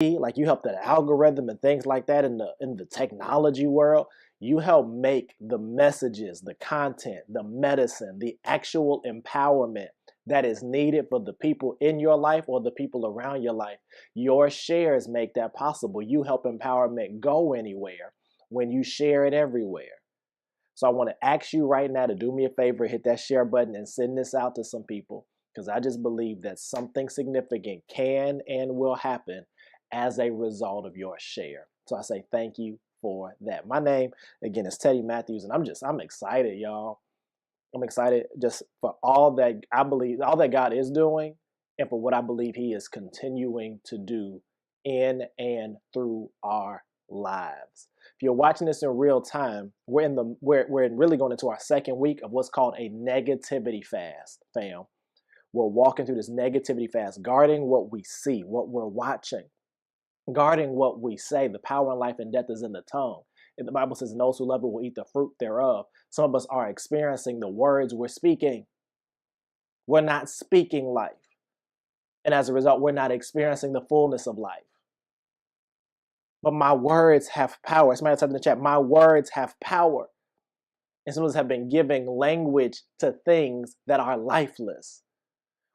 like you help that algorithm and things like that in the technology world. You help make the messages, the content, the medicine, the actual empowerment that is needed for the people in your life or the people around your life. Your shares make that possible. You help empowerment go anywhere when you share it everywhere. So I want to ask you right now to do me a favor, hit that share button and send this out to some people, because I just believe that something significant can and will happen as a result of your share. So I say thank you for that. My name again is Teddy Matthews, and I'm excited, y'all. I'm excited just for all that I believe, all that God is doing, and for what I believe He is continuing to do in and through our lives. If you're watching this in real time, we're really going into our second week of what's called a negativity fast, fam. We're walking through this negativity fast, guarding what we see, what we're watching, guarding what we say. The power in life and death is in the tongue. And the Bible says, and those who love it will eat the fruit thereof. Some of us are experiencing the words we're speaking. We're not speaking life. And as a result, we're not experiencing the fullness of life. But my words have power. Somebody type in the chat, my words have power. And some of us have been giving language to things that are lifeless.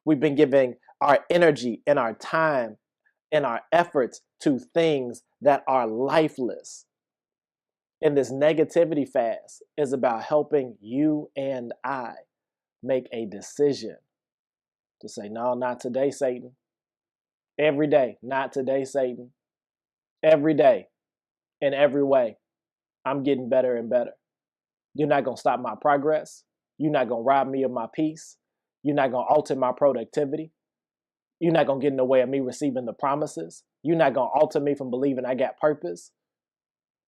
We've been giving our energy and our time and our efforts to things that are lifeless. And this negativity fast is about helping you and I make a decision to say, no, not today, Satan. Every day, not today, Satan. Every day, in every way, I'm getting better and better. You're not going to stop my progress. You're not going to rob me of my peace. You're not going to alter my productivity. You're not going to get in the way of me receiving the promises. You're not going to alter me from believing I got purpose.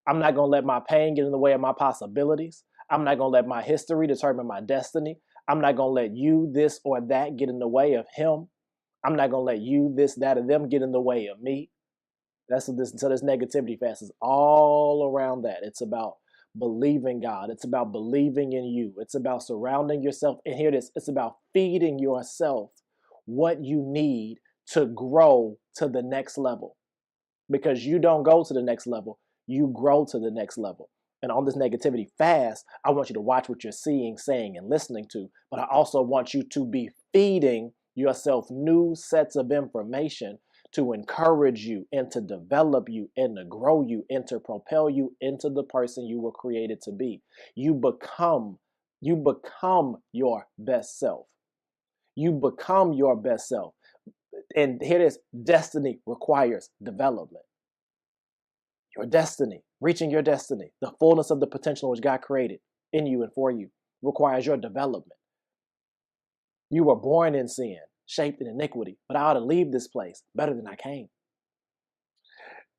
I'm not going to let my pain get in the way of my possibilities. I'm not going to let my history determine my destiny. I'm not going to let you, this, or that get in the way of him. I'm not going to let you, this, that, or them get in the way of me. That's what this negativity fast is all around that. It's about believing God. It's about believing in you. It's about surrounding yourself. And here it is. It's about feeding yourself what you need to grow to the next level. Because you don't go to the next level, you grow to the next level. And on this negativity fast, I want you to watch what you're seeing, saying, and listening to. But I also want you to be feeding yourself new sets of information to encourage you and to develop you and to grow you and to propel you into the person you were created to be. You become your best self. You become your best self. And here it is, destiny requires development. Your destiny, reaching your destiny, the fullness of the potential which God created in you and for you, requires your development. You were born in sin, shaped in iniquity, but I ought to leave this place better than I came.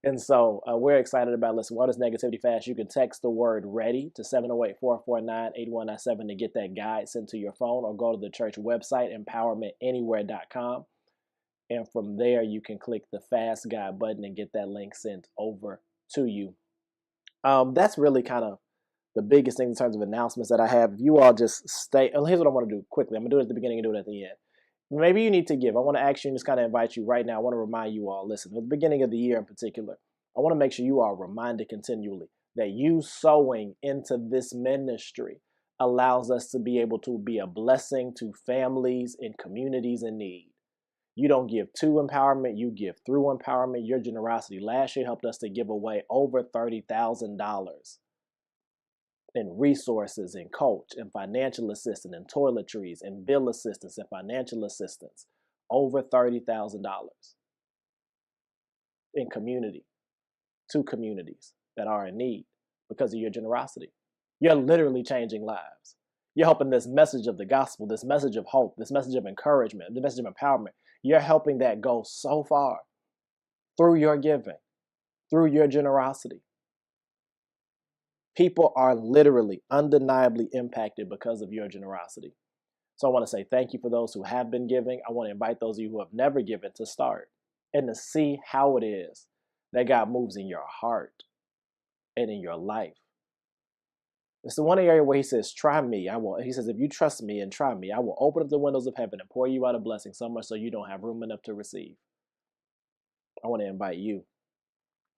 And so we're excited about listening. What is Negativity Fast? You can text the word READY to 708-449-8197 to get that guide sent to your phone, or go to the church website, empowermentanywhere.com. And from there, you can click the Fast Guide button and get that link sent over to you. That's really kind of the biggest thing in terms of announcements that I have. If you all just stay, and here's what I want to do quickly. I'm going to do it at the beginning and do it at the end. Maybe you need to give. I want to ask you and just kind of invite you right now. I want to remind you all, listen, at the beginning of the year in particular, I want to make sure you are reminded continually that you sowing into this ministry allows us to be able to be a blessing to families and communities in need. You don't give to empowerment, you give through empowerment. Your generosity last year helped us to give away over $30,000 in resources and coach and financial assistance and toiletries and bill assistance and financial assistance. Over $30,000 in community, to communities that are in need because of your generosity. You're literally changing lives. You're helping this message of the gospel, this message of hope, this message of encouragement, the message of empowerment. You're helping that go so far through your giving, through your generosity. People are literally, undeniably impacted because of your generosity. So I want to say thank you for those who have been giving. I want to invite those of you who have never given to start and to see how it is that God moves in your heart and in your life. It's the one area where he says, try me. He says, if you trust me and try me, I will open up the windows of heaven and pour you out a blessing so much so you don't have room enough to receive. I want to invite you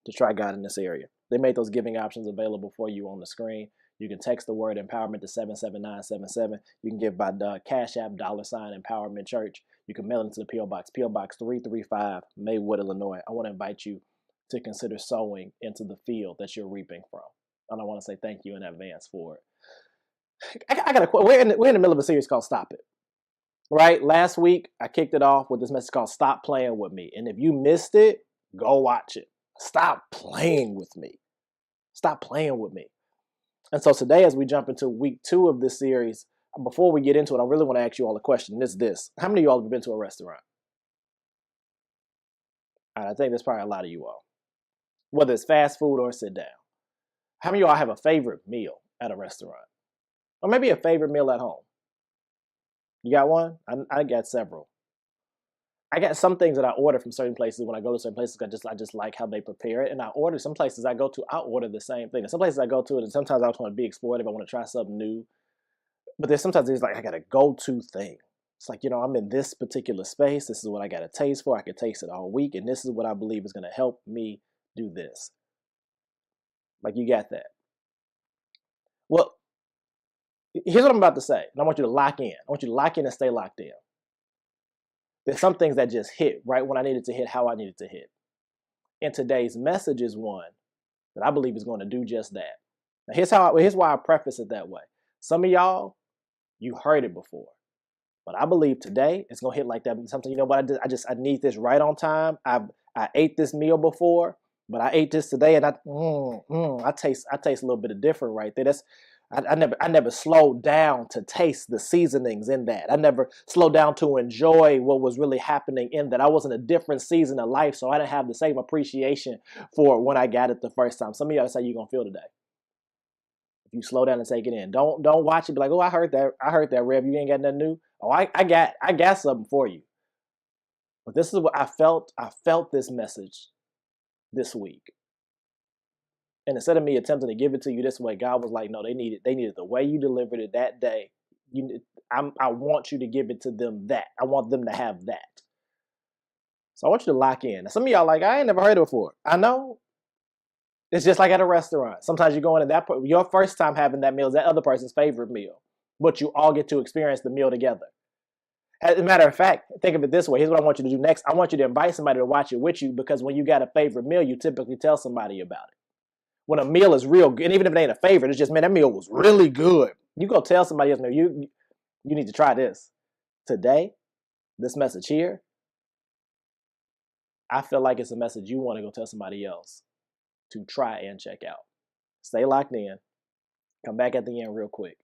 to try God in this area. They made those giving options available for you on the screen. You can text the word empowerment to 77977. You can give by Cash App, $Empowerment Church. You can mail it to the P.O. Box, P.O. Box 335, Maywood, Illinois. I want to invite you to consider sowing into the field that you're reaping from. And I want to say thank you in advance for it. I got a quote. We're in the middle of a series called Stop It. Right? Last week, I kicked it off with this message called Stop Playing With Me. And if you missed it, go watch it. Stop playing with me. Stop playing with me. And so today, as we jump into week 2 of this series, before we get into it, I really want to ask you all a question. And it's this. How many of you all have been to a restaurant? I think there's probably a lot of you all. Whether it's fast food or sit down. How many of y'all have a favorite meal at a restaurant? Or maybe a favorite meal at home? You got one? I got several. I got some things that I order from certain places. When I go to certain places, I just like how they prepare it. And I order some places I go to, I order the same thing. And some places I go to, and sometimes I just want to be explorative. I want to try something new. But there's sometimes it's like I got a go-to thing. It's like, I'm in this particular space. This is what I got a taste for. I can taste it all week. And this is what I believe is going to help me do this. Like, you got that. Well, here's what I'm about to say. And I want you to lock in. I want you to lock in and stay locked in. There's some things that just hit right when I needed to hit, how I needed to hit. And today's message is one that I believe is going to do just that. Now, here's why I preface it that way. Some of y'all, you heard it before. But I believe today it's going to hit like that. Something, you know what, I need this right on time. I ate this meal before, but I ate this today, and I taste a little bit of different right there. I never slowed down to taste the seasonings in that. I never slowed down to enjoy what was really happening in that. I was in a different season of life, so I didn't have the same appreciation for it when I got it the first time. Some of y'all, that's how you're gonna feel today. If you slow down and take it in, don't watch it. Be like, oh, I heard that, Rev. You ain't got nothing new. Oh, I got something for you. But this is what I felt. I felt this message this week. And instead of me attempting to give it to you this way, God was like, no, they need it the way you delivered it that day. I want you to give it to them that. I want them to have that. So I want you to lock in. Now, some of y'all like, I ain't never heard it before. I know. It's just like at a restaurant. Sometimes you go into your first time having that meal is that other person's favorite meal. But you all get to experience the meal together. As a matter of fact, think of it this way. Here's what I want you to do next. I want you to invite somebody to watch it with you, because when you got a favorite meal, you typically tell somebody about it. When a meal is real good, and even if it ain't a favorite, it's just, man, that meal was really good. You go tell somebody else, man, you need to try this. Today, this message here, I feel like it's a message you want to go tell somebody else to try and check out. Stay locked in. Come back at the end real quick.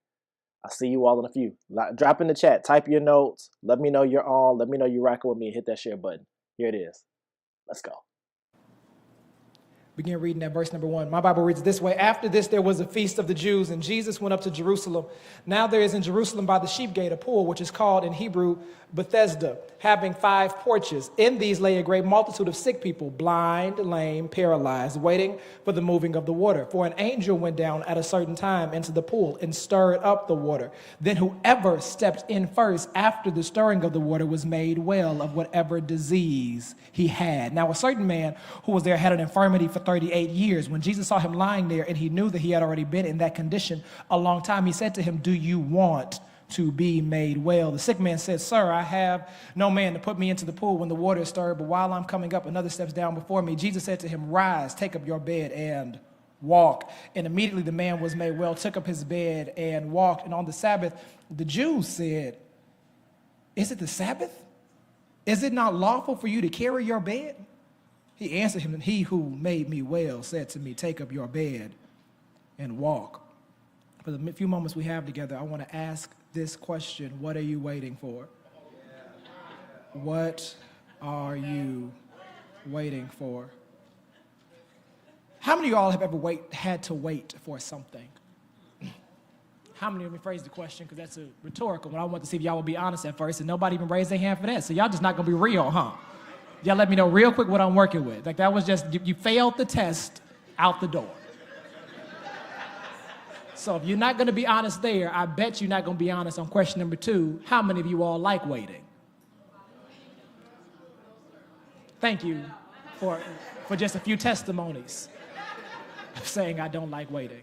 I'll see you all in a few. Drop in the chat. Type your notes. Let me know you're on. Let me know you're rocking with me. Hit that share button. Here it is. Let's go. Begin reading at verse number 1. My Bible reads this way. After this, there was a feast of the Jews, and Jesus went up to Jerusalem. Now there is in Jerusalem by the sheep gate a pool, which is called in Hebrew Bethesda, having 5 porches. In these lay a great multitude of sick people, blind, lame, paralyzed, waiting for the moving of the water. For an angel went down at a certain time into the pool and stirred up the water. Then whoever stepped in first after the stirring of the water was made well of whatever disease he had. Now a certain man who was there had an infirmity for 38 years. When Jesus saw him lying there and he knew that he had already been in that condition a long time, he said to him, do you want to be made well? The sick man said, sir, I have no man to put me into the pool when the water is stirred, but while I'm coming up, another steps down before me. Jesus said to him, rise, take up your bed and walk. And immediately the man was made well, took up his bed and walked. And on the Sabbath, the Jews said, is it the Sabbath? Is it not lawful for you to carry your bed? He answered him, he who made me well said to me, take up your bed and walk. For the few moments we have together, I want to ask this question. What are you waiting for? What are you waiting for? How many of y'all have ever had to wait for something? How many, let me phrase the question because that's a rhetorical one. I want to see if y'all will be honest at first, and nobody even raised their hand for that. So y'all just not going to be real, huh? Y'all let me know real quick what I'm working with. Like that was just, you failed the test, out the door. So if you're not going to be honest there, I bet you're not going to be honest on question number 2. How many of you all like waiting? Thank you for just a few testimonies of saying I don't like waiting.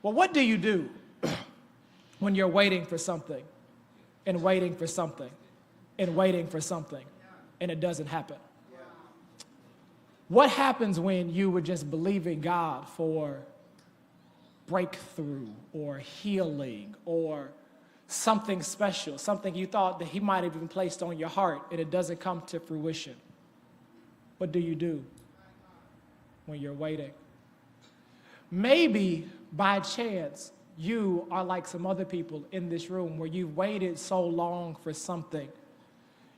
Well, what do you do when you're waiting for something and waiting for something and waiting for something and it doesn't happen? What happens when you were just believing God for breakthrough or healing or something special, something you thought that he might have even placed on your heart, and it doesn't come to fruition? What do you do when you're waiting? Maybe by chance you are like some other people in this room where you've waited so long for something.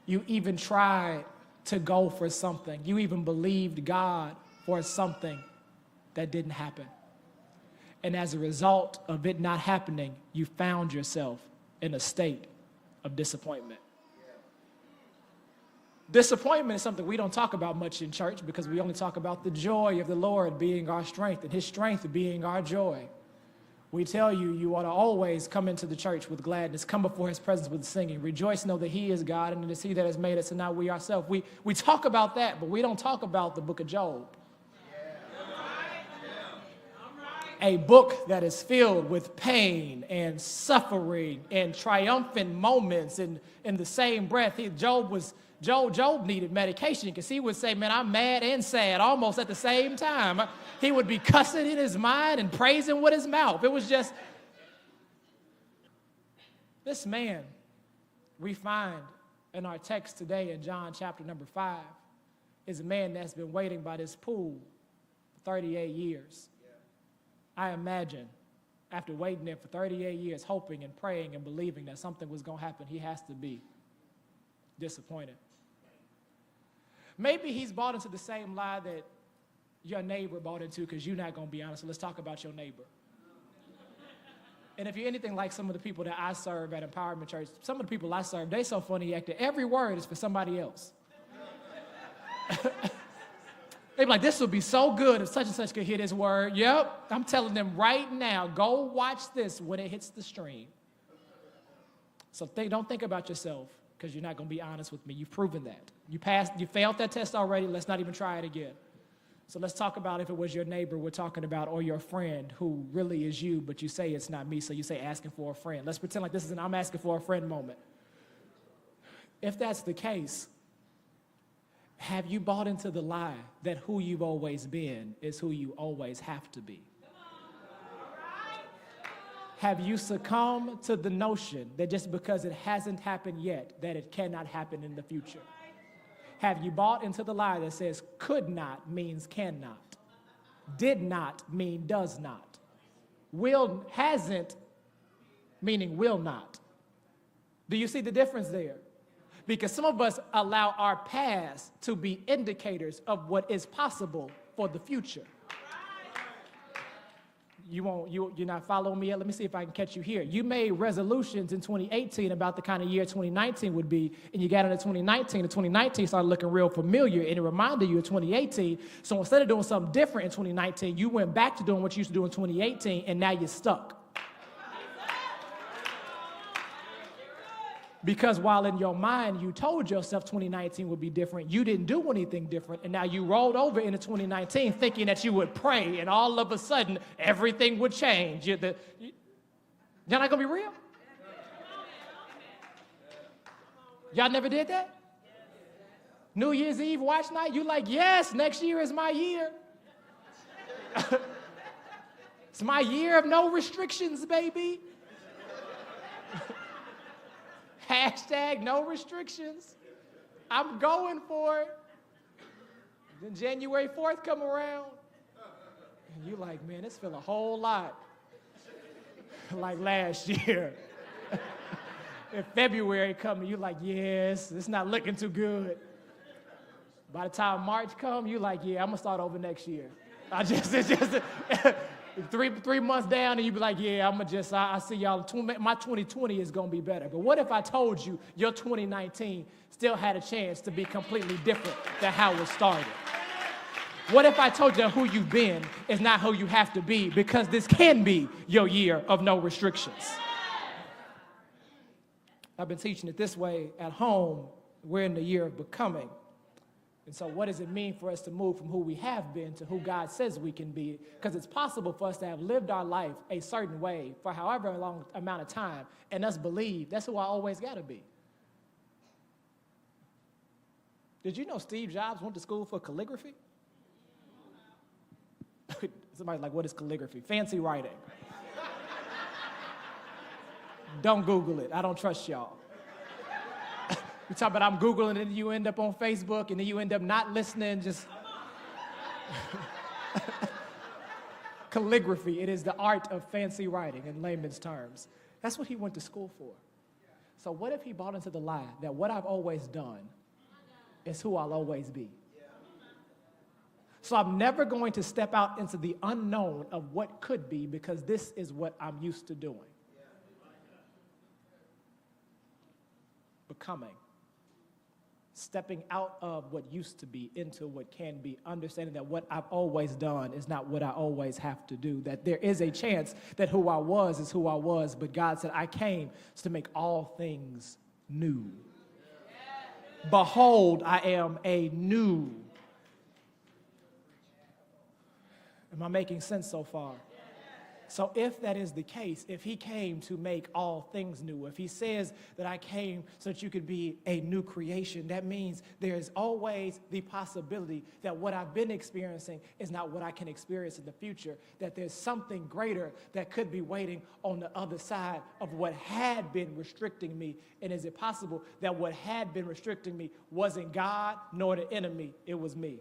You even tried to go for something. You even believed God for something that didn't happen. And as a result of it not happening, you found yourself in a state of disappointment. Disappointment is something we don't talk about much in church because we only talk about the joy of the Lord being our strength and his strength being our joy. We tell you, you ought to always come into the church with gladness, come before his presence with singing, rejoice, know that he is God and it is he that has made us and not we ourselves. We talk about that, but we don't talk about the book of Job. A book that is filled with pain and suffering and triumphant moments in the same breath. Job needed medication because he would say, man, I'm mad and sad almost at the same time. He would be cussing in his mind and praising with his mouth. It was just, this man we find in our text today in John chapter number 5 is a man that's been waiting by this pool for 38 years. I imagine after waiting there for 38 years, hoping and praying and believing that something was going to happen, he has to be disappointed. Maybe he's bought into the same lie that your neighbor bought into because you're not going to be honest. So let's talk about your neighbor. And if you're anything like some of the people that I serve at Empowerment Church, some of the people I serve, they so funny acting. Every word is for somebody else. They be like, this would be so good if such and such could hear this word. Yep, I'm telling them right now, go watch this when it hits the stream. So don't think about yourself because you're not going to be honest with me. You've proven that. You failed that test already. Let's not even try it again. So let's talk about if it was your neighbor we're talking about or your friend who really is you, but you say it's not me, so you say asking for a friend. Let's pretend like this is an I'm asking for a friend moment. If that's the case, have you bought into the lie that who you've always been is who you always have to be? Have you succumbed to the notion that just because it hasn't happened yet, that it cannot happen in the future? Have you bought into the lie that says could not means cannot, did not mean does not, hasn't meaning will not? Do you see the difference there? Because some of us allow our past to be indicators of what is possible for the future. You're not following me yet? Let me see if I can catch you here. You made resolutions in 2018 about the kind of year 2019 would be, and you got into 2019, and 2019 started looking real familiar, and it reminded you of 2018. So instead of doing something different in 2019, you went back to doing what you used to do in 2018, and now you're stuck. Because while in your mind you told yourself 2019 would be different, you didn't do anything different, and now you rolled over into 2019 thinking that you would pray, and all of a sudden everything would change. You're not gonna be real? Y'all never did that? New Year's Eve watch night, you like, yes, next year is my year. It's my year of no restrictions, baby. Hashtag no restrictions. I'm going for it. Then January 4th come around. And you like, man, this feel a whole lot like last year. If February come, you like, yes, it's not looking too good. By the time March come, you like, yeah, I'm gonna start over next year. It's just three months down, and you be like, yeah, I see y'all, my 2020 is going to be better. But what if I told you your 2019 still had a chance to be completely different than how it started? What if I told you who you've been is not who you have to be, because this can be your year of no restrictions? I've been teaching it this way at home. We're in the year of becoming. And so what does it mean for us to move from who we have been to who God says we can be? Because it's possible for us to have lived our life a certain way for however long amount of time and us believe that's who I always got to be. Did you know Steve Jobs went to school for calligraphy? Somebody's like, what is calligraphy? Fancy writing. Don't Google it. I don't trust y'all. You talk about I'm Googling and you end up on Facebook and then you end up not listening, just... Calligraphy, it is the art of fancy writing in layman's terms. That's what he went to school for. So what if he bought into the lie that what I've always done is who I'll always be? So I'm never going to step out into the unknown of what could be because this is what I'm used to doing. Becoming. Stepping out of what used to be into what can be, understanding that what I've always done is not what I always have to do, that there is a chance that who I was is who I was, but God said, I came to make all things new. Behold, I am a new. Am I making sense so far? So if that is the case, if he came to make all things new, if he says that I came so that you could be a new creation, that means there's always the possibility that what I've been experiencing is not what I can experience in the future, that there's something greater that could be waiting on the other side of what had been restricting me. And is it possible that what had been restricting me wasn't God nor the enemy, it was me?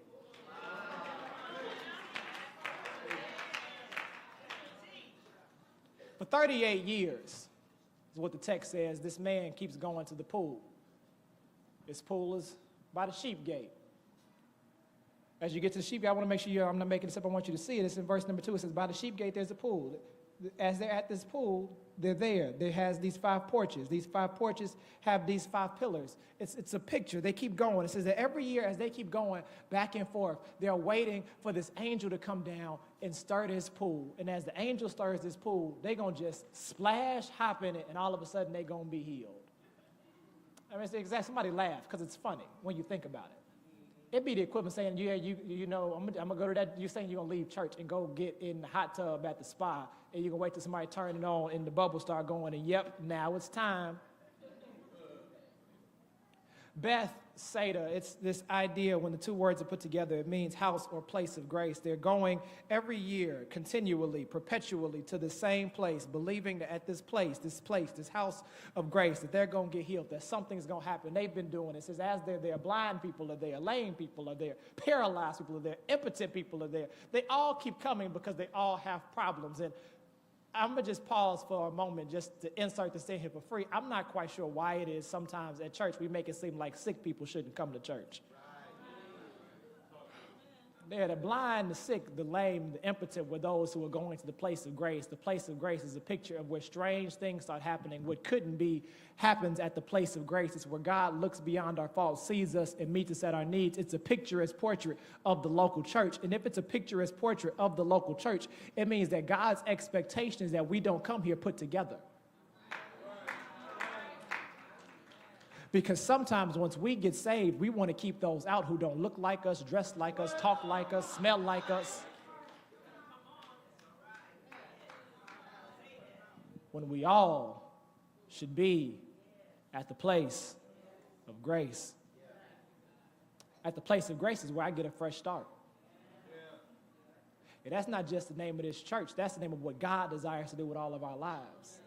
For 38 years, is what the text says, this man keeps going to the pool. This pool is by the sheep gate. As you get to the sheep gate, I want to make sure I'm not making this up, I want you to see it. It's in verse number 2. It says, by the sheep gate, there's a pool. As they're at this pool, they're there. There has these 5 porches. These 5 porches have these 5 pillars. It's a picture. They keep going. It says that every year as they keep going back and forth, they're waiting for this angel to come down and stir this pool. And as the angel stirs this pool, they're going to just splash, hop in it, and all of a sudden they're going to be healed. I mean, it's exactly, somebody laugh because it's funny when you think about it. It'd be the equivalent saying, yeah, you know, I'm going to go to that. You're saying you're going to leave church and go get in the hot tub at the spa, and you're going to wait till somebody turn it on and the bubbles start going, and yep, now it's time. Bethsaida, it's this idea when the 2 words are put together, it means house or place of grace. They're going every year, continually, perpetually to the same place, believing that at this house of grace, that they're going to get healed, that something's going to happen. They've been doing it. It says as they're there, blind people are there, lame people are there, paralyzed people are there, impotent people are there. They all keep coming because they all have problems. And I'm going to just pause for a moment just to insert this in here for free. I'm not quite sure why it is sometimes at church we make it seem like sick people shouldn't come to church. They're the blind, the sick, the lame, the impotent were those who are going to the place of grace. The place of grace is a picture of where strange things start happening. What couldn't be happens at the place of grace. It's where God looks beyond our faults, sees us, and meets us at our needs. It's a picturesque portrait of the local church. And if it's a picturesque portrait of the local church, it means that God's expectation is that we don't come here put together. Because sometimes once we get saved, we want to keep those out who don't look like us, dress like us, talk like us, smell like us. When we all should be at the place of grace. At the place of grace is where I get a fresh start. And that's not just the name of this church. That's the name of what God desires to do with all of our lives.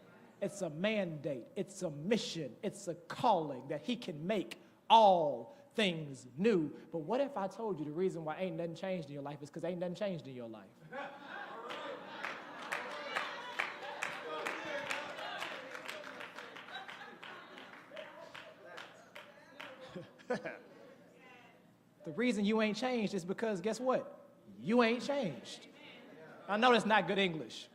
It's a mandate. It's a mission. It's a calling that he can make all things new. But what if I told you the reason why ain't nothing changed in your life is because ain't nothing changed in your life? The reason you ain't changed is because guess what? You ain't changed. I know that's not good English.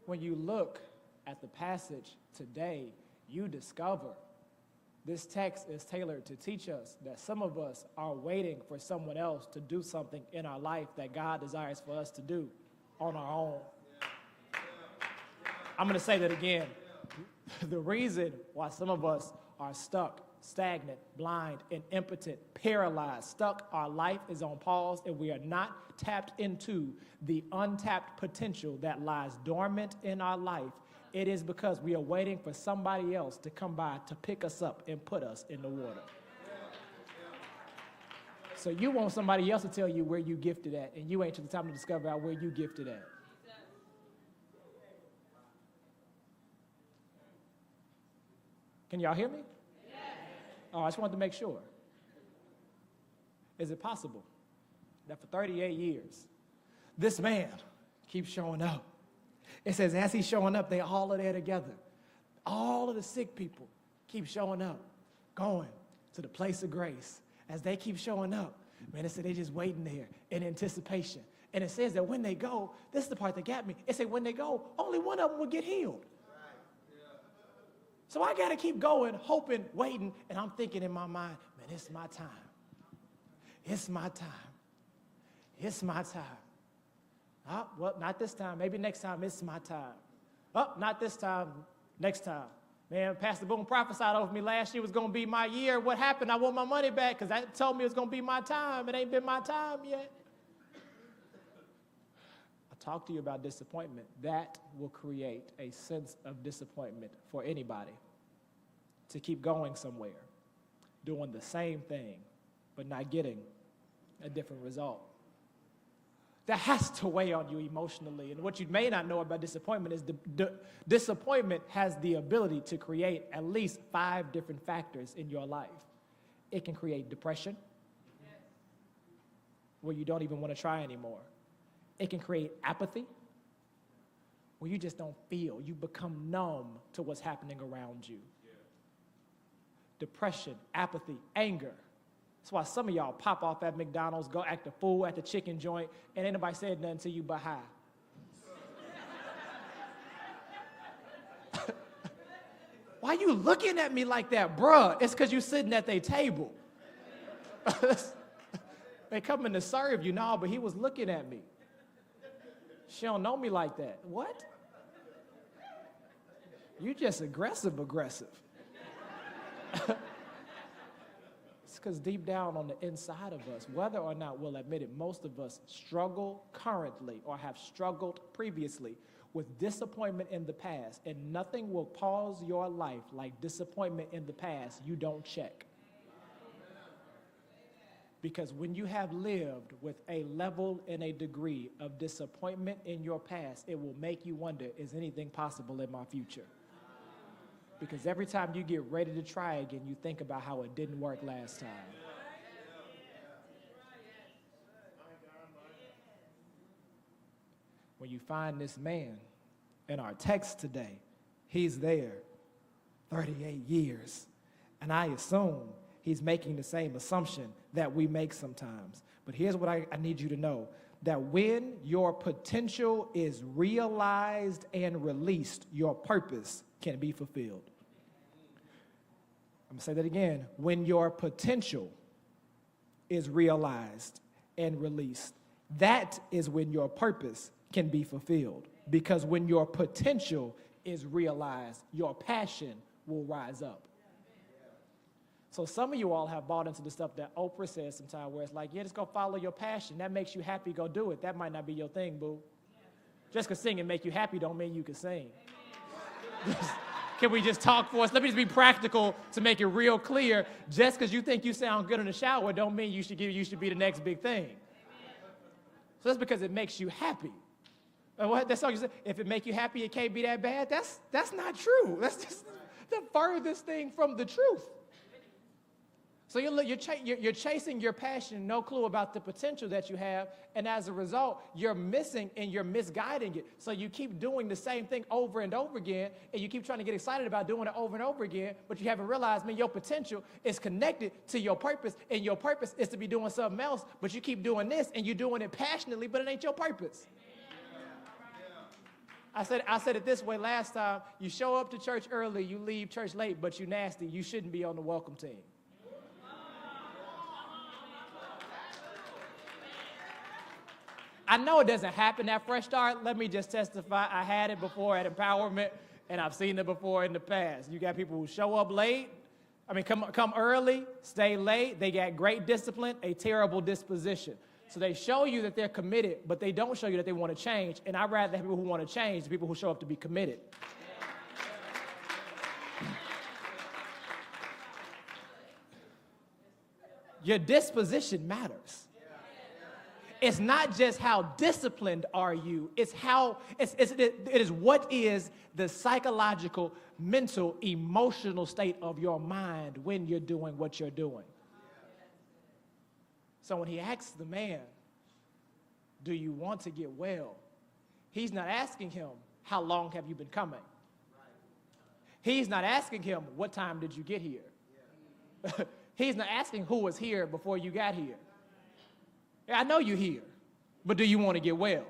When you look at the passage today, you discover this text is tailored to teach us that some of us are waiting for someone else to do something in our life that God desires for us to do on our own. I'm going to say that again. The reason why some of us are stuck stagnant, blind, and impotent, paralyzed, stuck. Our life is on pause, and we are not tapped into the untapped potential that lies dormant in our life. It is because we are waiting for somebody else to come by to pick us up and put us in the water. So you want somebody else to tell you where you gifted at, and you ain't took the time to discover out where you gifted at. Can y'all hear me? Yes. Oh, I just wanted to make sure. Is it possible that for 38 years, this man keeps showing up? It says as he's showing up, they all are there together. All of the sick people keep showing up, going to the place of grace. As they keep showing up, man, it said they're just waiting there in anticipation. And it says that when they go, this is the part that got me. It said when they go, only one of them will get healed. So I got to keep going, hoping, waiting, and I'm thinking in my mind, man, it's my time. It's my time. It's my time. Oh, well, not this time. Maybe next time it's my time. Oh, not this time. Next time. Man, Pastor Boone prophesied over me last year was going to be my year. What happened? I want my money back because that told me it was going to be my time. It ain't been my time yet. Talk to you about disappointment. That will create a sense of disappointment for anybody to keep going somewhere, doing the same thing, but not getting a different result. That has to weigh on you emotionally. And what you may not know about disappointment is disappointment has the ability to create at least 5 different factors in your life. It can create depression, where you don't even want to try anymore. It can create apathy, where you just don't feel. You become numb to what's happening around you. Yeah. Depression, apathy, anger. That's why some of y'all pop off at McDonald's, go act a fool at the chicken joint, and ain't nobody said nothing to you but hi. Why you looking at me like that, bruh? It's because you sitting at their table. They coming to serve you, no, but he was looking at me. She don't know me like that. What? You just aggressive. It's because deep down on the inside of us, whether or not we'll admit it, most of us struggle currently or have struggled previously with disappointment in the past, and nothing will pause your life like disappointment in the past you don't check. Because when you have lived with a level and a degree of disappointment in your past, it will make you wonder, is anything possible in my future? Because every time you get ready to try again, you think about how it didn't work last time. When you find this man in our text today, he's there 38 years. And I assume he's making the same assumption that we make sometimes. But here's what I need you to know, that when your potential is realized and released, your purpose can be fulfilled. I'm going to say that again. When your potential is realized and released, that is when your purpose can be fulfilled. Because when your potential is realized, your passion will rise up. So some of you all have bought into the stuff that Oprah says sometimes, where it's like, yeah, just go follow your passion. That makes you happy, go do it. That might not be your thing, boo. Just because singing make you happy don't mean you can sing. Can we just talk for us? Let me just be practical to make it real clear. Just because you think you sound good in the shower don't mean you should be the next big thing. So that's because it makes you happy. What that song you said, if it make you happy, it can't be that bad. That's not true. That's just the furthest thing from the truth. So you're chasing your passion, no clue about the potential that you have, and as a result, you're missing and you're misguiding it. So you keep doing the same thing over and over again, and you keep trying to get excited about doing it over and over again, but you haven't realized, man, your potential is connected to your purpose, and your purpose is to be doing something else, but you keep doing this, and you're doing it passionately, but it ain't your purpose. I said it this way last time. You show up to church early, you leave church late, but you nasty. You shouldn't be on the welcome team. I know it doesn't happen at Fresh Start. Let me just testify. I had it before at Empowerment, and I've seen it before in the past. You got people who show up late. I mean, come early, stay late. They got great discipline, a terrible disposition. So they show you that they're committed, but they don't show you that they want to change. And I'd rather have people who want to change than people who show up to be committed. Your disposition matters. It's not just how disciplined are you, it's how, it is what is the psychological, mental, emotional state of your mind when you're doing what you're doing. So when he asks the man, do you want to get well? He's not asking him, how long have you been coming? He's not asking him, what time did you get here? He's not asking who was here before you got here. I know you're here, but do you want to get well?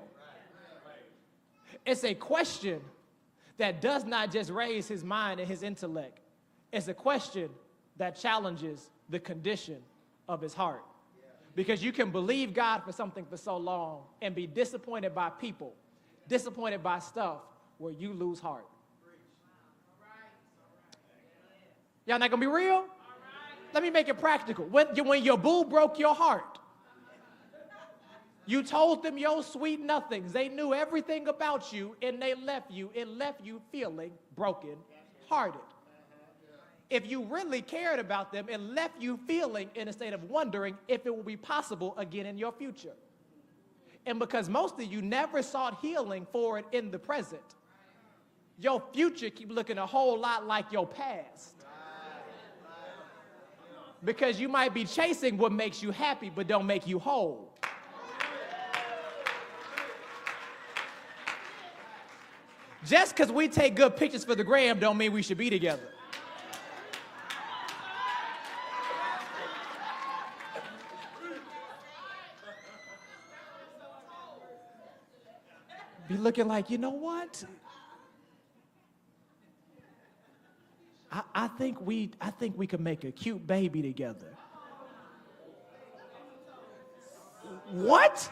It's a question that does not just raise his mind and his intellect. It's a question that challenges the condition of his heart. Because you can believe God for something for so long and be disappointed by people, disappointed by stuff where you lose heart. Y'all not gonna be real? Let me make it practical. When your boo broke your heart, you told them your sweet nothings. They knew everything about you, and they left you. It left you feeling broken-hearted. If you really cared about them, it left you feeling in a state of wondering if it will be possible again in your future. And because most of you never sought healing for it in the present, your future keep looking a whole lot like your past. Because you might be chasing what makes you happy but don't make you whole. Just because we take good pictures for the gram don't mean we should be together. Be looking like, you know what? I think we could make a cute baby together. What?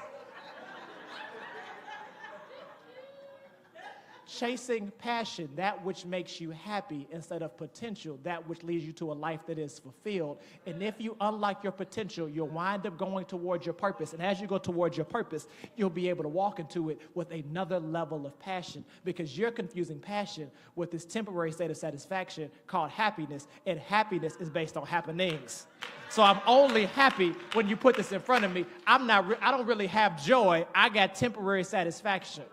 Chasing passion, that which makes you happy, instead of potential, that which leads you to a life that is fulfilled. And if you unlock your potential, you'll wind up going towards your purpose. And as you go towards your purpose, you'll be able to walk into it with another level of passion, because you're confusing passion with this temporary state of satisfaction called happiness, and happiness is based on happenings. So I'm only happy when you put this in front of me. I don't really have joy. I got temporary satisfaction.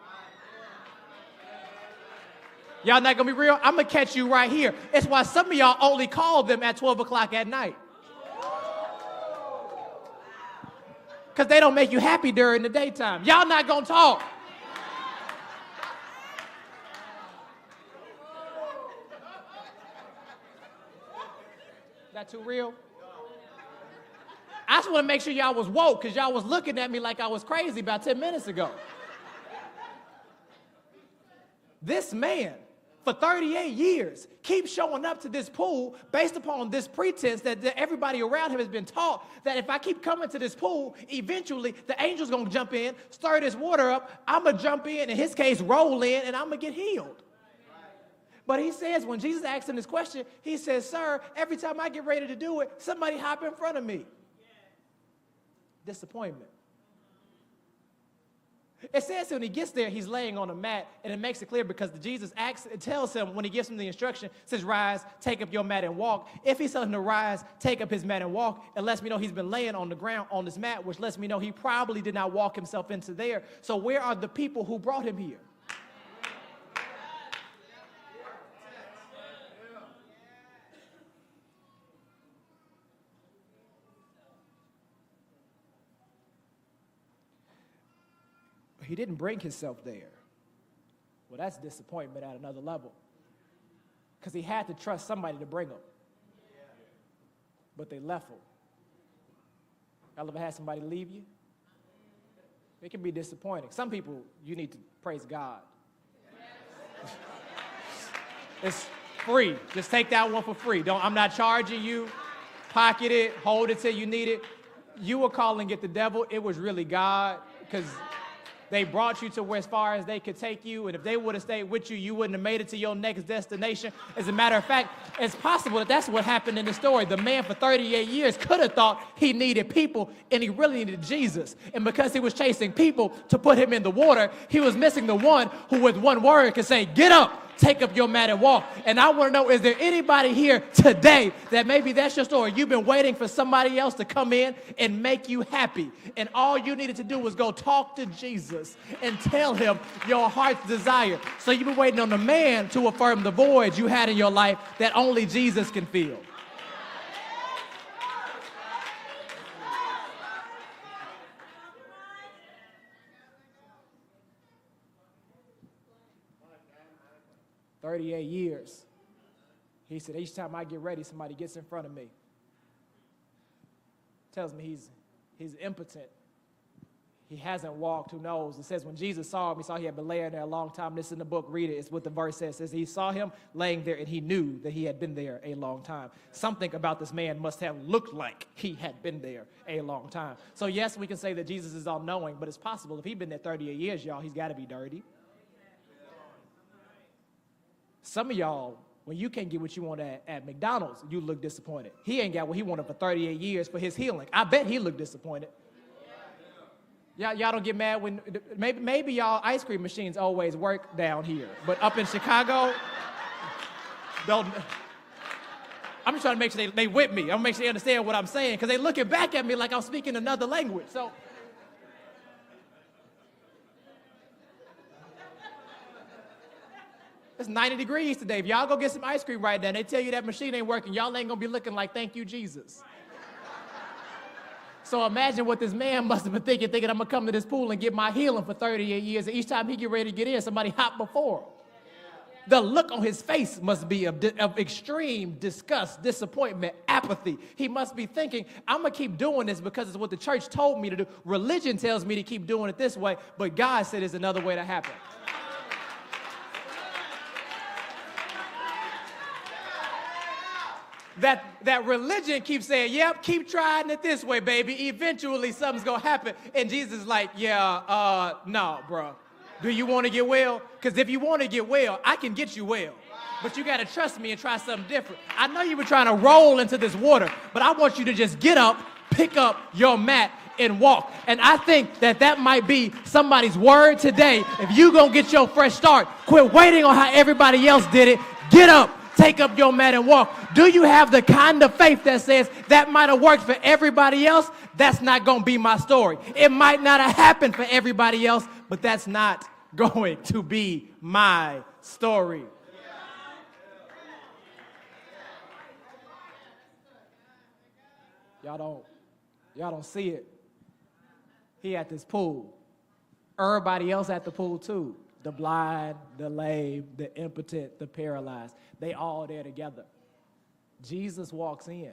Y'all not gonna be real? I'm gonna catch you right here. It's why some of y'all only call them at 12 o'clock at night. Because they don't make you happy during the daytime. Y'all not gonna talk. That too real? I just want to make sure y'all was woke, because y'all was looking at me like I was crazy about 10 minutes ago. This man, for 38 years, keeps showing up to this pool based upon this pretense that everybody around him has been taught that if I keep coming to this pool, eventually the angel's going to jump in, stir this water up, I'm going to jump in his case, roll in, and I'm going to get healed. But he says, when Jesus asks him this question, he says, sir, every time I get ready to do it, somebody hop in front of me. Disappointment. It says when he gets there, he's laying on a mat, and it makes it clear because Jesus tells him when he gives him the instruction, says, rise, take up your mat and walk. If he's telling him to rise, take up his mat and walk, it lets me know he's been laying on the ground on this mat, which lets me know he probably did not walk himself into there. So where are the people who brought him here? He didn't bring himself there. Well, that's disappointment at another level. Because he had to trust somebody to bring him. But they left him. Y'all ever had somebody leave you? It can be disappointing. Some people, you need to praise God. It's free. Just take that one for free. I'm not charging you. Pocket it. Hold it till you need it. You were calling it the devil. It was really God, because They brought you to as far as they could take you, and if they would have stayed with you, you wouldn't have made it to your next destination. As a matter of fact, it's possible that that's what happened in the story. The man for 38 years could have thought he needed people, and he really needed Jesus. And because he was chasing people to put him in the water, he was missing the one who with one word could say, get up. Take up your mat and walk. And I want to know, is there anybody here today that maybe that's your story? You've been waiting for somebody else to come in and make you happy. And all you needed to do was go talk to Jesus and tell him your heart's desire. So you've been waiting on the man to affirm the void you had in your life that only Jesus can fill. "38 years. He said, each time I get ready, somebody gets in front of me. Tells me he's impotent. He hasn't walked, who knows? It says when Jesus saw him, he saw he had been laying there a long time. This is in the book, read it. It's what the verse says. It says he saw him laying there and he knew that he had been there a long time. Something about this man must have looked like he had been there a long time. So yes, we can say that Jesus is all-knowing, but it's possible if he'd been there 38 years, y'all, he's got to be dirty. Some of y'all, when you can't get what you want at McDonald's, you look disappointed. He ain't got what he wanted for 38 years for his healing. I bet he looked disappointed. Y'all don't get mad when, maybe y'all ice cream machines always work down here, but up in Chicago, don't. I'm just trying to make sure they whip me. I'm gonna make sure they understand what I'm saying, because they looking back at me like I'm speaking another language. So. It's 90 degrees today. If y'all go get some ice cream right now and they tell you that machine ain't working, y'all ain't gonna be looking like, thank you, Jesus. So imagine what this man must have been thinking I'm gonna come to this pool and get my healing for 38 years, and each time he get ready to get in, somebody hop before him. The look on his face must be of extreme disgust, disappointment, apathy. He must be thinking, I'm gonna keep doing this because it's what the church told me to do. Religion tells me to keep doing it this way, but God said there's another way to happen. That religion keeps saying, yep, keep trying it this way, baby. Eventually, something's going to happen. And Jesus is like, no, bro. Do you want to get well? Because if you want to get well, I can get you well. But you got to trust me and try something different. I know you were trying to roll into this water, but I want you to just get up, pick up your mat, and walk. And I think that might be somebody's word today. If you going to get your fresh start, quit waiting on how everybody else did it. Get up. Take up your mat and walk. Do you have the kind of faith that says that might have worked for everybody else? That's not going to be my story. It might not have happened for everybody else, but that's not going to be my story. Y'all don't see it. He at this pool. Everybody else at the pool too. The blind, the lame, the impotent, the paralyzed. They all there together. Jesus walks in,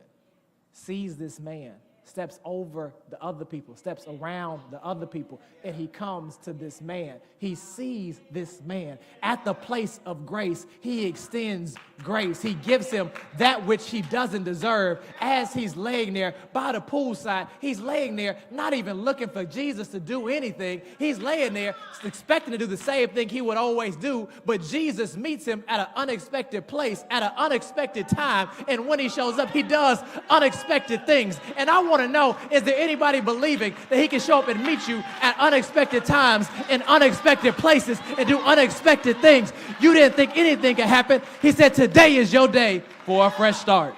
sees this man, steps over the other people, steps around the other people, and he comes to this man. He sees this man. At the place of grace, he extends grace. He gives him that which he doesn't deserve. As he's laying there by the poolside, he's laying there not even looking for Jesus to do anything. He's laying there expecting to do the same thing he would always do, but Jesus meets him at an unexpected place, at an unexpected time, and when he shows up, he does unexpected things. And I want to know, is there anybody believing that he can show up and meet you at unexpected times in unexpected places and do unexpected things? You didn't think anything could happen. He said, today is your day for a fresh start.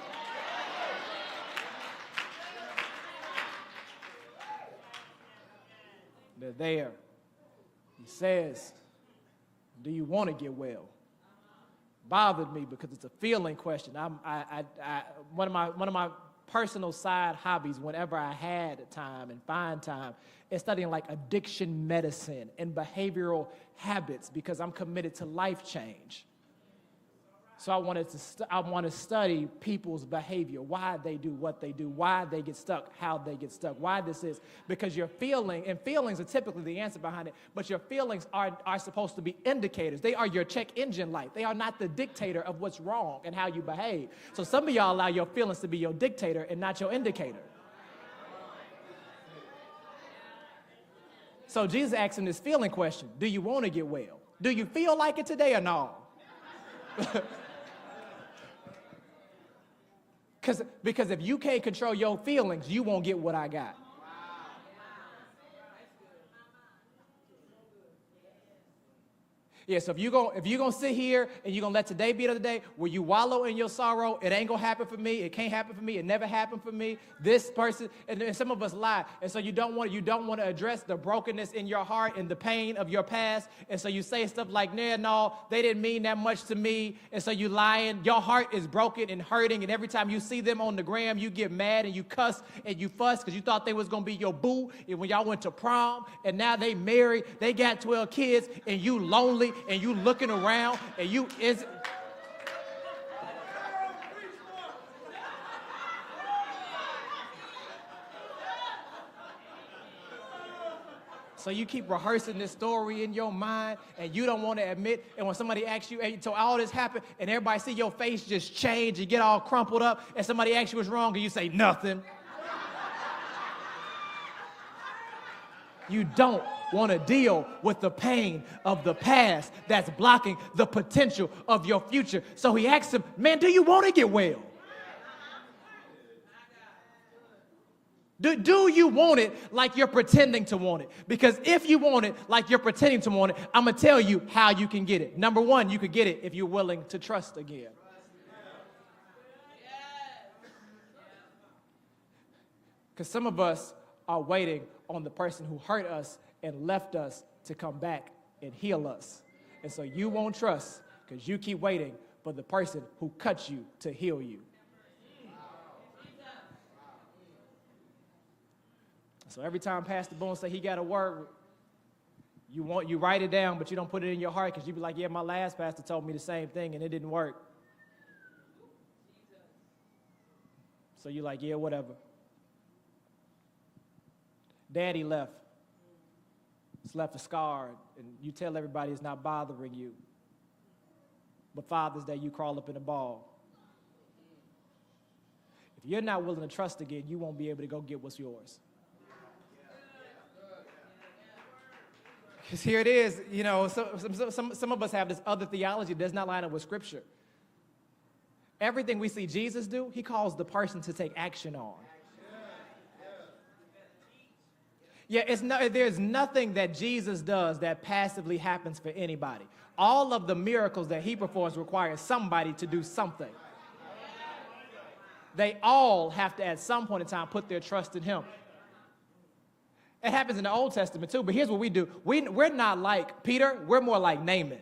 They're there. He says, do you want to get well? Bothered me because it's a feeling question. One of my personal side hobbies, whenever I had time and find time, is studying like addiction medicine and behavioral habits, because I'm committed to life change. So I want to study people's behavior, why they do what they do, why they get stuck, how they get stuck, why this is. Because your feeling, and feelings are typically the answer behind it, but your feelings are supposed to be indicators. They are your check engine light. They are not the dictator of what's wrong and how you behave. So some of y'all allow your feelings to be your dictator and not your indicator. So Jesus asked him this feeling question. Do you want to get well? Do you feel like it today or no? Because if you can't control your feelings, you won't get what I got. Yeah, so if you're gonna sit here and you're gonna let today be the day where you wallow in your sorrow, it ain't gonna happen for me, it can't happen for me, it never happened for me, this person, and some of us lie, and so you don't want to address the brokenness in your heart and the pain of your past, and so you say stuff like, nah, no, they didn't mean that much to me, and so you lying, your heart is broken and hurting, and every time you see them on the gram, you get mad and you cuss and you fuss because you thought they was gonna be your boo, and when y'all went to prom, and now they married, they got 12 kids, and you lonely, and you looking around, and you is. So you keep rehearsing this story in your mind, and you don't want to admit, and when somebody asks you, hey, so all this happened, and everybody see your face just change and get all crumpled up, and somebody asks you what's wrong, and you say nothing. You don't want to deal with the pain of the past that's blocking the potential of your future. So he asked him, man, do you want to get well? Do you want it like you're pretending to want it? Because if you want it like you're pretending to want it, I'm going to tell you how you can get it. Number one, you could get it if you're willing to trust again. Because some of us are waiting on the person who hurt us and left us to come back and heal us. And so you won't trust because you keep waiting for the person who cut you to heal you. So every time Pastor Boone say he got a word, you write it down, but you don't put it in your heart because you be like, yeah, my last pastor told me the same thing and it didn't work. So you're like, yeah, whatever. Daddy left. It's left a scar, and you tell everybody it's not bothering you. But Father's Day, you crawl up in a ball. If you're not willing to trust again, you won't be able to go get what's yours. Because here it is, you know, some of us have this other theology that does not line up with Scripture. Everything we see Jesus do, he calls the person to take action on. Yeah, there's nothing that Jesus does that passively happens for anybody. All of the miracles that he performs require somebody to do something. They all have to, at some point in time, put their trust in him. It happens in the Old Testament too, but here's what we do. We're not like Peter, we're more like Naaman.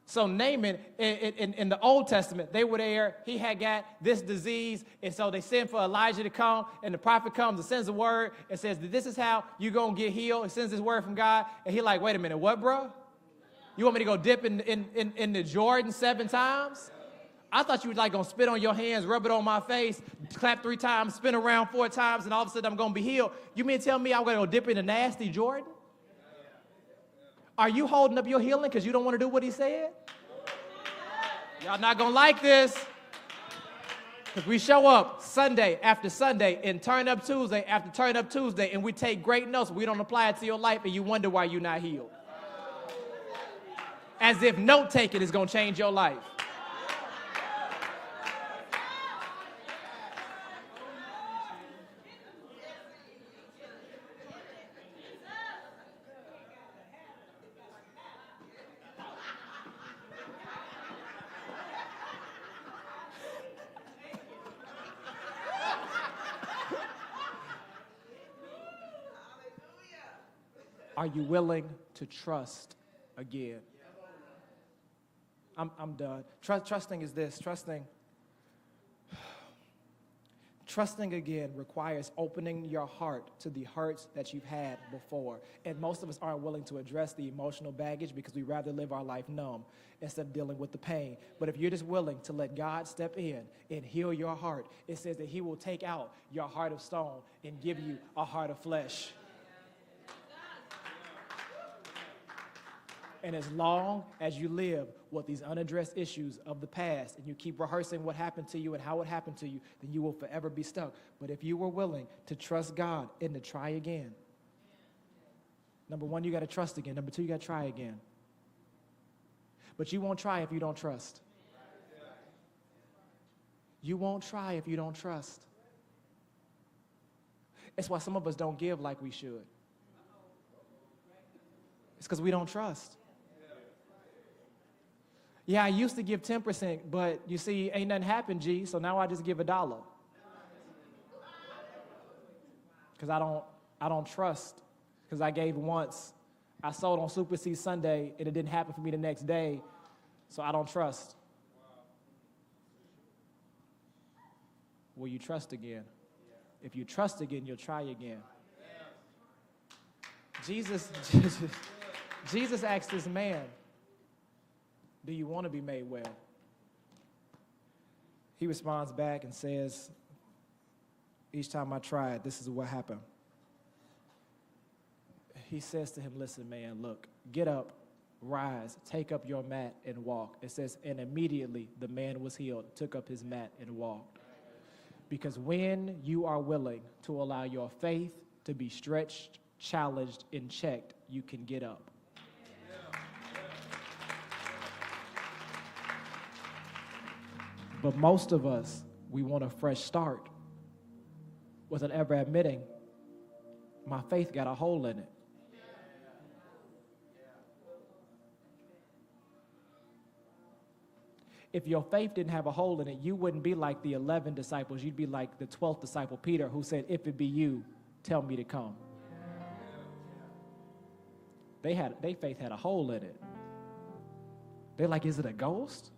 So Naaman, in the Old Testament, they were there, he had got this disease, and so they sent for Elijah to come, and the prophet comes and sends a word and says, this is how you're going to get healed, and sends this word from God, and he like, wait a minute, what, bro? You want me to go dip in the Jordan 7 times? I thought you were like going to spit on your hands, rub it on my face, clap 3 times, spin around 4 times, and all of a sudden I'm going to be healed. You mean tell me I'm going to go dip in the nasty Jordan? Are you holding up your healing because you don't want to do what he said? Y'all not going to like this. Because we show up Sunday after Sunday and turn up Tuesday after turn up Tuesday, and we take great notes. We don't apply it to your life, and you wonder why you're not healed. As if note-taking is going to change your life. Are you willing to trust again? I'm done. Trusting is this. Trusting again requires opening your heart to the hurts that you've had before. And most of us aren't willing to address the emotional baggage because we rather live our life numb instead of dealing with the pain. But if you're just willing to let God step in and heal your heart, it says that he will take out your heart of stone and give you a heart of flesh. And as long as you live with these unaddressed issues of the past and you keep rehearsing what happened to you and how it happened to you, then you will forever be stuck. But if you were willing to trust God and to try again, Number one, you got to trust again. Number two, you got to try again. But you won't try if you don't trust. You won't try if you don't trust. It's why some of us don't give like we should. It's because we don't trust. Yeah, I used to give 10%, but you see, ain't nothing happened, G, so now I just give $1. Because I don't trust. Because I gave once. I sold on Super Seed Sunday, and it didn't happen for me the next day, so I don't trust. Will you trust again? If you trust again, you'll try again. Jesus asked this man, do you want to be made well? He responds back and says, each time I tried, this is what happened. He says to him, listen, man, look, get up, rise, take up your mat and walk. It says, and immediately the man was healed, took up his mat and walked. Because when you are willing to allow your faith to be stretched, challenged, and checked, you can get up. But most of us, we want a fresh start without ever admitting, my faith got a hole in it. If your faith didn't have a hole in it, you wouldn't be like the 11 disciples. You'd be like the 12th disciple, Peter, who said, if it be you, tell me to come. Their faith had a hole in it. They're like, is it a ghost?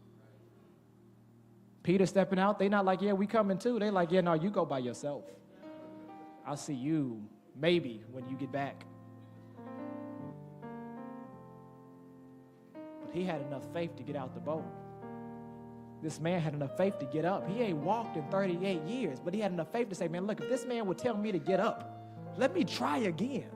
Peter stepping out, they not like, yeah, we coming too. They like, yeah, no, you go by yourself. I'll see you maybe when you get back. But he had enough faith to get out the boat. This man had enough faith to get up. He ain't walked in 38 years, but he had enough faith to say, man, look, if this man would tell me to get up, let me try again.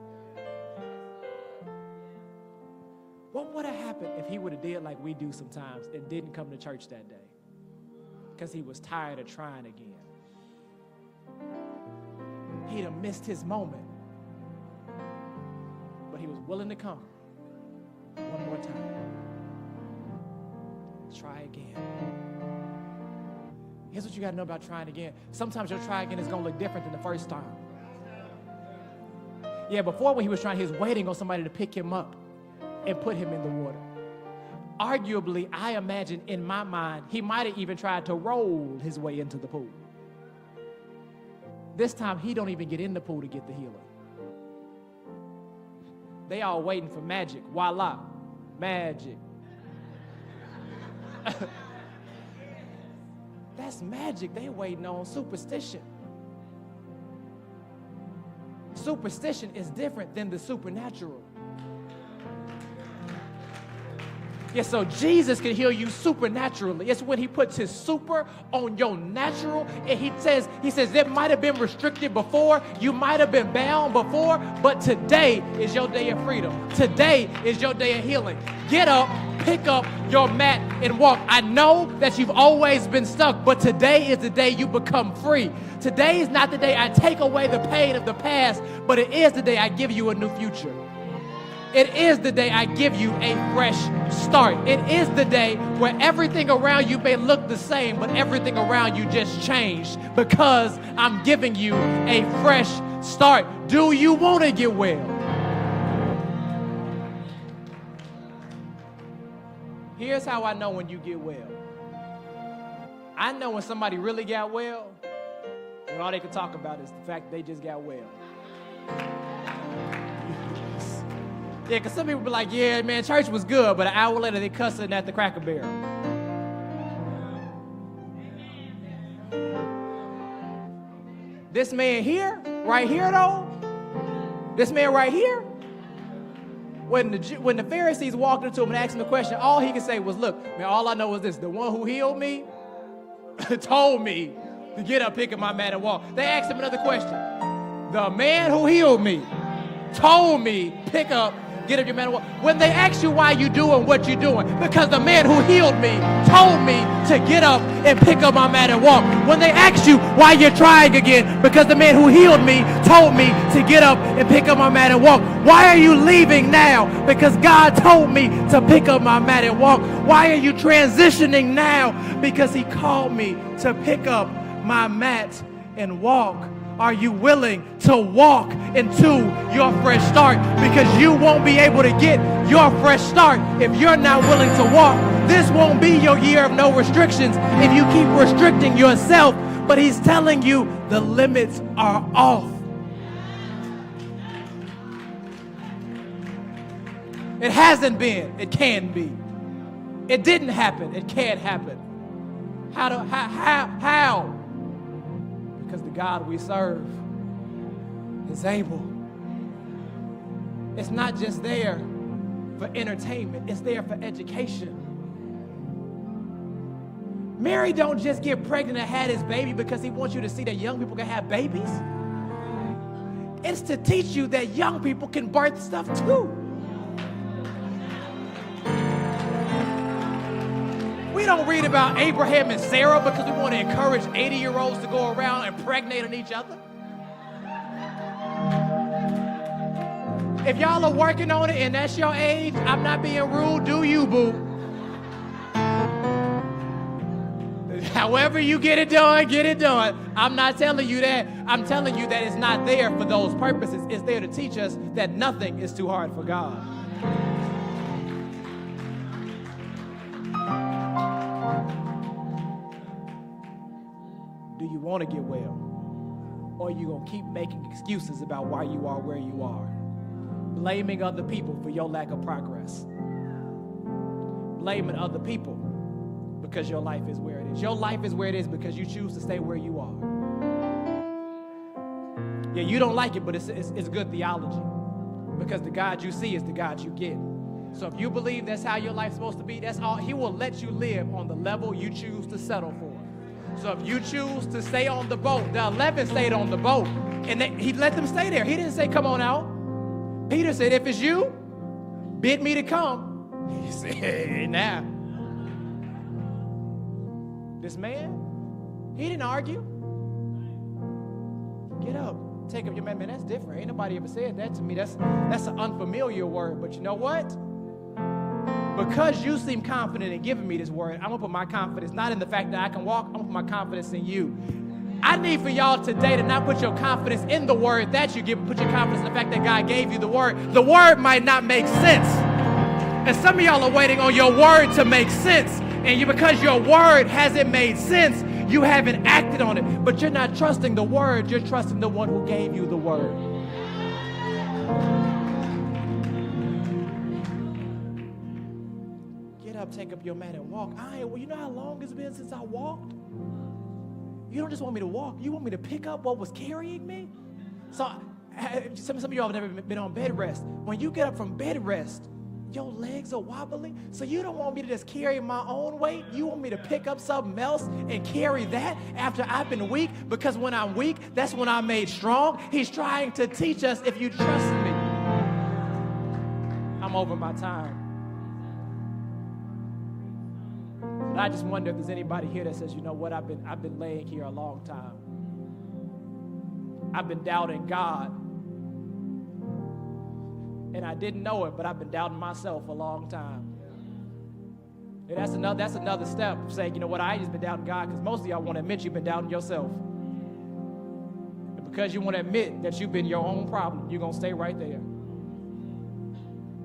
What would have happened if he would have did like we do sometimes and didn't come to church that day? Because he was tired of trying again. He'd have missed his moment. But he was willing to come one more time. Try again. Here's what you got to know about trying again. Sometimes your try again is going to look different than the first time. Yeah, before when he was trying, he was waiting on somebody to pick him up and put him in the water. Arguably, I imagine in my mind, he might have even tried to roll his way into the pool. This time, he don't even get in the pool to get the healing. They all waiting for magic. Voila, magic. That's magic. They waiting on superstition. Superstition is different than the supernatural. Yeah, so Jesus can heal you supernaturally. It's when he puts his super on your natural, and he says it might have been restricted before, you might have been bound before, but today is your day of freedom. Today is your day of healing. Get up, pick up your mat, and walk. I know that you've always been stuck, but today is the day you become free. Today is not the day I take away the pain of the past, but it is the day I give you a new future. It is the day I give you a fresh start. It is the day where everything around you may look the same, but everything around you just changed because I'm giving you a fresh start. Do you want to get well? Here's how I know when you get well. I know when somebody really got well, when all they can talk about is the fact that they just got well. Yeah, because some people be like, yeah, man, church was good, but an hour later they cussing at the Cracker Barrel. This man here, right here though, this man right here, when the Pharisees walked into him and asked him the question, all he could say was, look, man, all I know is this, the one who healed me told me to get up, pick up my mat and walk. They asked him another question. The man who healed me told me, pick up Get up your man and walk. When they ask you why you doing what you're doing, because the man who healed me told me to get up and pick up my mat and walk. When they ask you why you're trying again, because the man who healed me told me to get up and pick up my mat and walk. Why are you leaving now? Because God told me to pick up my mat and walk. Why are you transitioning now? Because he called me to pick up my mat and walk. Are you willing to walk into your fresh start? Because you won't be able to get your fresh start if you're not willing to walk. This won't be your year of no restrictions if you keep restricting yourself. But he's telling you the limits are off. It hasn't been, it can be. It didn't happen, it can't happen. How? Because the God we serve is able. It's not just there for entertainment, it's there for education. Mary don't just get pregnant and had his baby because he wants you to see that young people can have babies. It's to teach you that young people can birth stuff too. We don't read about Abraham and Sarah because we want to encourage 80-year-olds to go around and impregnate on each other. If y'all are working on it and that's your age, I'm not being rude, do you, boo? However you get it done, get it done. I'm not telling you that. I'm telling you that it's not there for those purposes. It's there to teach us that nothing is too hard for God. Do you want to get well? Or are you going to keep making excuses about why you are where you are? Blaming other people for your lack of progress. Blaming other people because your life is where it is. Your life is where it is because you choose to stay where you are. Yeah, you don't like it, but it's good theology. Because the God you see is the God you get. So if you believe that's how your life's supposed to be, that's all. He will let you live on the level you choose to settle for. So if you choose to stay on the boat, the 11 stayed on the boat, and he let them stay there. He didn't say, come on out. Peter said, if it's you, bid me to come. He said, hey, now. This man, he didn't argue. Get up, take up your man. Man, that's different. Ain't nobody ever said that to me. That's an unfamiliar word. But you know what? Because you seem confident in giving me this word, I'm going to put my confidence not in the fact that I can walk, I'm going to put my confidence in you. I need for y'all today to not put your confidence in the word that you give, but put your confidence in the fact that God gave you the word. The word might not make sense. And some of y'all are waiting on your word to make sense. And because your word hasn't made sense, you haven't acted on it. But you're not trusting the word, you're trusting the one who gave you the word. Take up your mat and walk. Well, you know how long it's been since I walked? You don't just want me to walk. You want me to pick up what was carrying me? So some of y'all have never been on bed rest. When you get up from bed rest, your legs are wobbly. So you don't want me to just carry my own weight. You want me to pick up something else and carry that after I've been weak? Because when I'm weak, that's when I'm made strong. He's trying to teach us if you trust me. I'm over my time. And I just wonder if there's anybody here that says, you know what, I've been laying here a long time. I've been doubting God. And I didn't know it, but I've been doubting myself a long time. And that's another step of saying, you know what, I ain't just been doubting God, because most of y'all want to admit you've been doubting yourself. And because you want to admit that you've been your own problem, you're going to stay right there.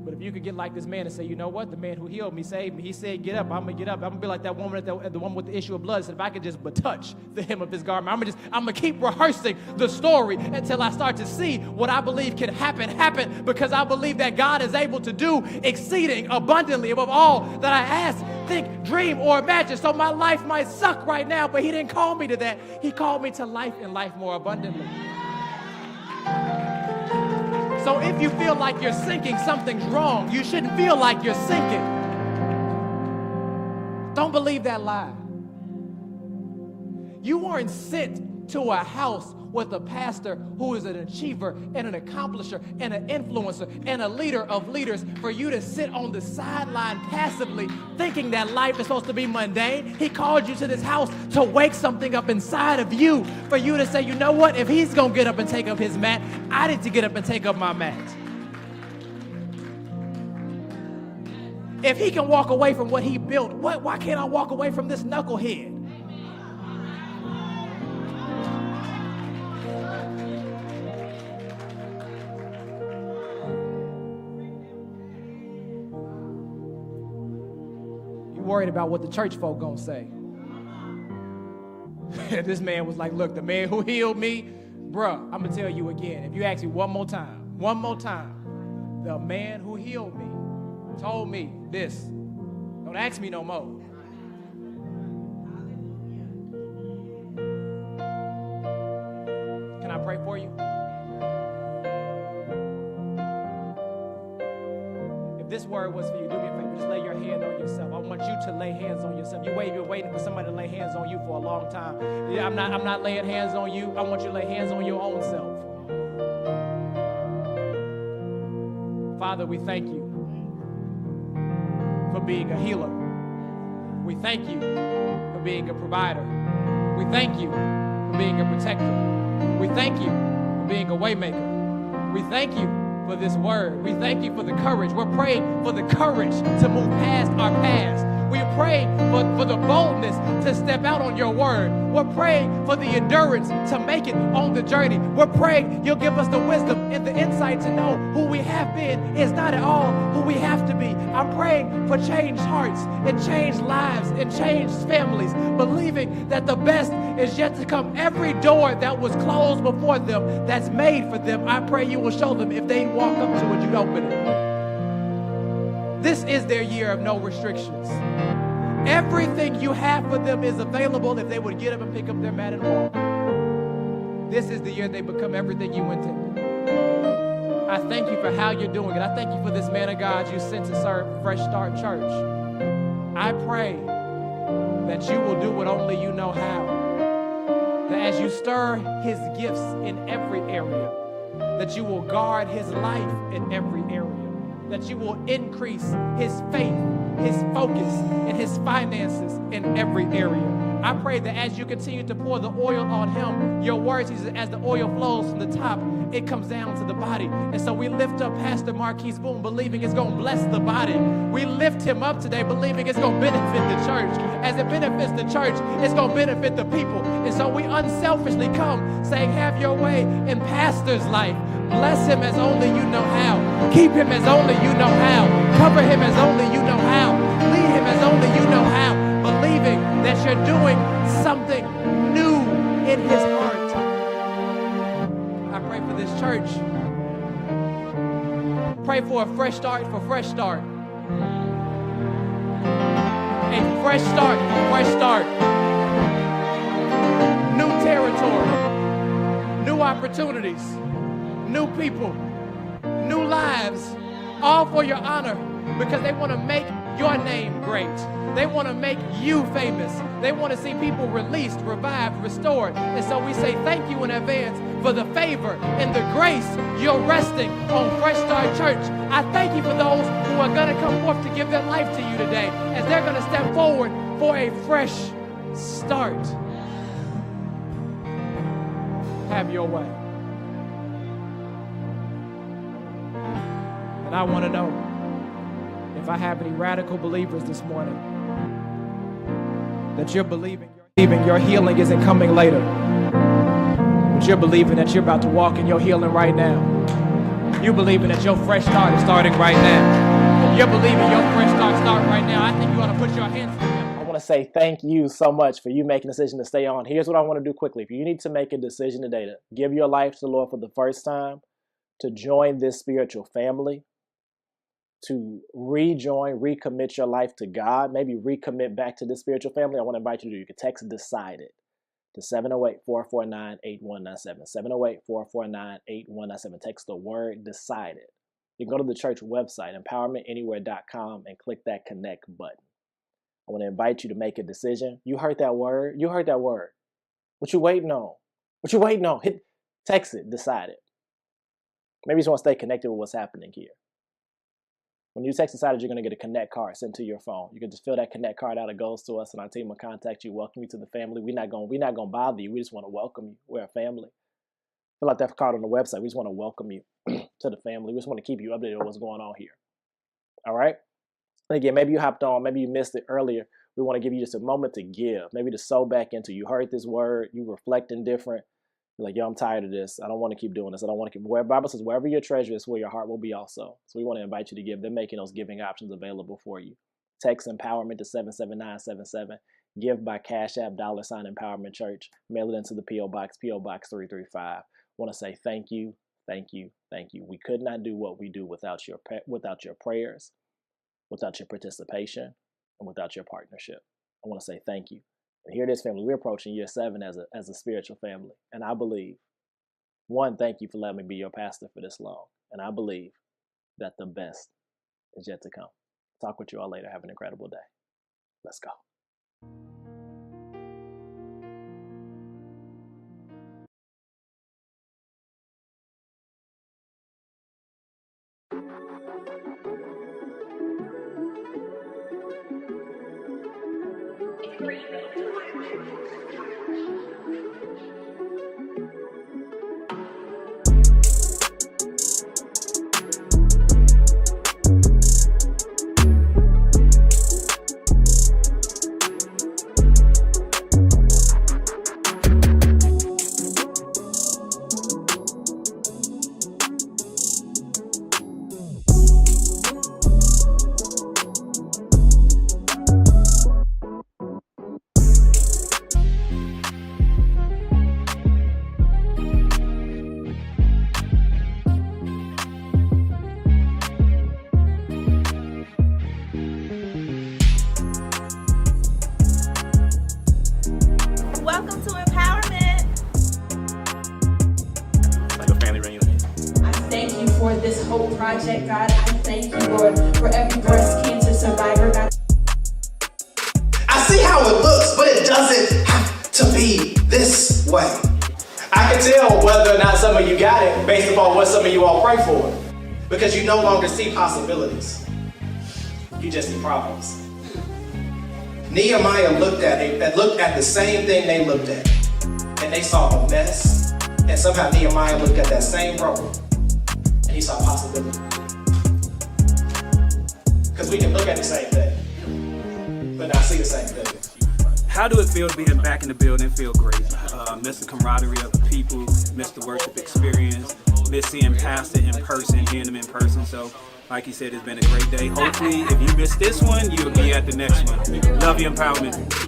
But if you could get like this man and say, you know what, the man who healed me, saved me, he said, get up, I'm going to get up. I'm going to be like that woman, the woman with the issue of blood, said, if I could just but touch the hem of his garment, I'm going to keep rehearsing the story until I start to see what I believe can happen, because I believe that God is able to do exceeding abundantly above all that I ask, think, dream, or imagine. So my life might suck right now, but he didn't call me to that. He called me to life and life more abundantly. So if you feel like you're sinking, something's wrong. You shouldn't feel like you're sinking. Don't believe that lie. You weren't sent to a house with a pastor who is an achiever and an accomplisher and an influencer and a leader of leaders, for you to sit on the sideline passively thinking that life is supposed to be mundane. He called you to this house to wake something up inside of you, for you to say, you know what, if he's going to get up and take up his mat, I need to get up and take up my mat. If he can walk away from what he built, why can't I walk away from this knucklehead? Worried about what the church folk gonna say. This man was like, look, the man who healed me, bruh, I'm gonna tell you again. If you ask me one more time, the man who healed me told me this. Don't ask me no more. Can I pray for you? This word was for you. Do me a favor. Just lay your hand on yourself. I want you to lay hands on yourself. You've been waiting for somebody to lay hands on you for a long time. Yeah, I'm not laying hands on you. I want you to lay hands on your own self. Father, we thank you for being a healer. We thank you for being a provider. We thank you for being a protector. We thank you for being a waymaker. We thank you for this word. We thank you for the courage. We're praying for the courage to move past our past. We're praying for the boldness to step out on your word. We're praying for the endurance to make it on the journey. We're praying you'll give us the wisdom and the insight to know who we have been is not at all who we have to be. I'm praying for changed hearts and changed lives and changed families, believing that the best is yet to come. Every door that was closed before them, that's made for them, I pray you will show them if they walk up to it, you'd open it. This is their year of no restrictions. Everything you have for them is available if they would get up and pick up their mat and walk. This is the year they become everything you intended. I thank you for how you're doing it. I thank you for this man of God you sent to serve Fresh Start Church. I pray that you will do what only you know how. That as you stir his gifts in every area, that you will guard his life in every area, that you will increase his faith, his focus, and his finances in every area. I pray that as you continue to pour the oil on him, your word says as the oil flows from the top, it comes down to the body. And so we lift up Pastor Marquise Boone, believing it's going to bless the body. We lift him up today, believing it's going to benefit the church. As it benefits the church, it's going to benefit the people. And so we unselfishly come saying, have your way in Pastor's life. Bless him as only you know how. Keep him as only you know how. Cover him as only you know how. Lead him as only you know how. Believing that you're doing something new in his heart. I pray for this church. Pray for a fresh start for Fresh Start. A fresh start for Fresh Start. New territory. New opportunities. New people. New lives. All for your honor, because they want to make your name great. They want to make you famous. They want to see people released, revived, restored. And so we say thank you in advance for the favor and the grace you're resting on Fresh Start Church. I thank you for those who are going to come forth to give their life to you today, as they're going to step forward for a fresh start. Have your way. And I want to know if I have any radical believers this morning that you're believing your healing isn't coming later, but you're believing that you're about to walk in your healing right now. You're believing that your fresh start is starting right now. You're believing your fresh start right now. I think you ought to put your hands together. I want to say thank you so much for you making a decision to stay on. Here's what I want to do quickly. If you need to make a decision today to give your life to the Lord for the first time, to join this spiritual family, to recommit your life to God, maybe recommit back to this spiritual family, I want to invite you to do. You can text DECIDED to 708-449-8197. 708-449-8197. Text the word DECIDED. You can go to the church website, empowermentanywhere.com, and click that connect button. I want to invite you to make a decision. You heard that word. You heard that word. What you waiting on? What you waiting on? Text it, decide it. Maybe you just want to stay connected with what's happening here. When you text Decided, you're going to get a Connect card sent to your phone. You can just fill that Connect card out. It goes to us, and our team will contact you, welcome you to the family. We're not going to bother you. We just want to welcome you. We're a family. Fill out that card on the website. We just want to welcome you to the family. We just want to keep you updated on what's going on here. All right? And again, maybe you hopped on. Maybe you missed it earlier. We want to give you just a moment to give, maybe to sow back into. You heard this word. You reflecting different. You're like, yo, I'm tired of this. I don't want to keep doing this. I don't want to keep. Where Bible says, wherever your treasure is, where your heart will be also. So we want to invite you to give. They're making those giving options available for you. Text empowerment to 77977. Give by Cash App, $Empowerment Church. Mail it into the P.O. Box 335. Want to say thank you, thank you, thank you. We could not do what we do without your prayers, without your participation, and without your partnership. I want to say thank you. And here it is, family. We're approaching year 7 as a spiritual family. And I believe, one, thank you for letting me be your pastor for this long. And I believe that the best is yet to come. Talk with you all later. Have an incredible day. Let's go. Welcome to Empowerment. Like a family reunion. I thank you for this whole project, God. I thank you, Lord, for every breast cancer survivor, God. I see how it looks, but it doesn't have to be this way. I can tell whether or not some of you got it based upon what some of you all pray for. Because you no longer see possibilities. You just see problems. Nehemiah looked at the same thing they looked at. And they saw a mess. And somehow Nehemiah looked at that same road. And he saw possibility. Because we can look at the same thing, but not see the same thing. How do it feel to be back in the building? Feel great. Miss the camaraderie of the people, miss the worship experience, miss seeing Pastor in person, hearing him in person. So, like he said, it's been a great day. Hopefully, if you missed this one, you'll be at the next one. Love you, Empowerment.